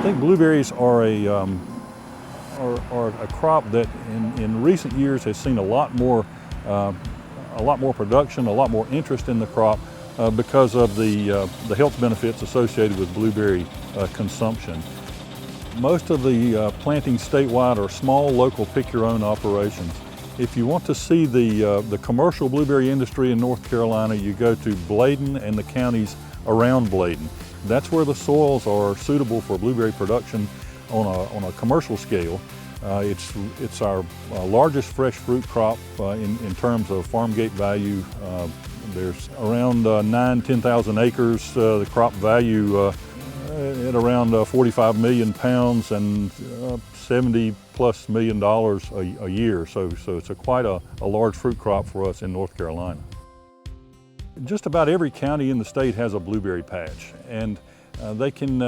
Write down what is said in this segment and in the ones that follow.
think blueberries are a crop that in recent years has seen a lot more production, a lot more interest in the crop because of the health benefits associated with blueberry consumption. Most of the plantings statewide are small, local, pick-your-own operations. If you want to see the commercial blueberry industry in North Carolina, you go to Bladen and the counties around Bladen. That's where the soils are suitable for blueberry production on a commercial scale. It's our largest fresh fruit crop in terms of farm gate value. There's around 10,000 acres. The crop value at around 45 million pounds and $70+ million a year. So it's quite a large fruit crop for us in North Carolina. Just about every county in the state has a blueberry patch, and they can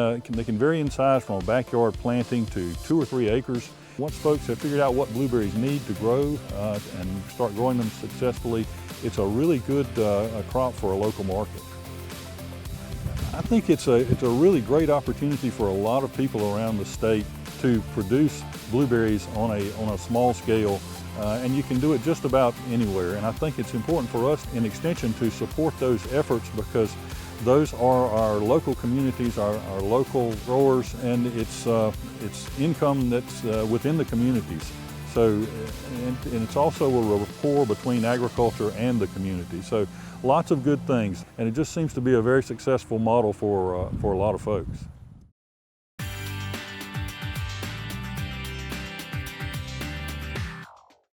vary in size from a backyard planting to 2 or 3 acres. Once folks have figured out what blueberries need to grow and start growing them successfully, it's a really good crop for a local market. I think it's a really great opportunity for a lot of people around the state to produce blueberries on a small scale, and you can do it just about anywhere. And I think it's important for us in Extension to support those efforts because those are our local communities, our local growers, and it's income that's within the communities. So, and it's also a rapport between agriculture and the community. So lots of good things, and it just seems to be a very successful model for a lot of folks.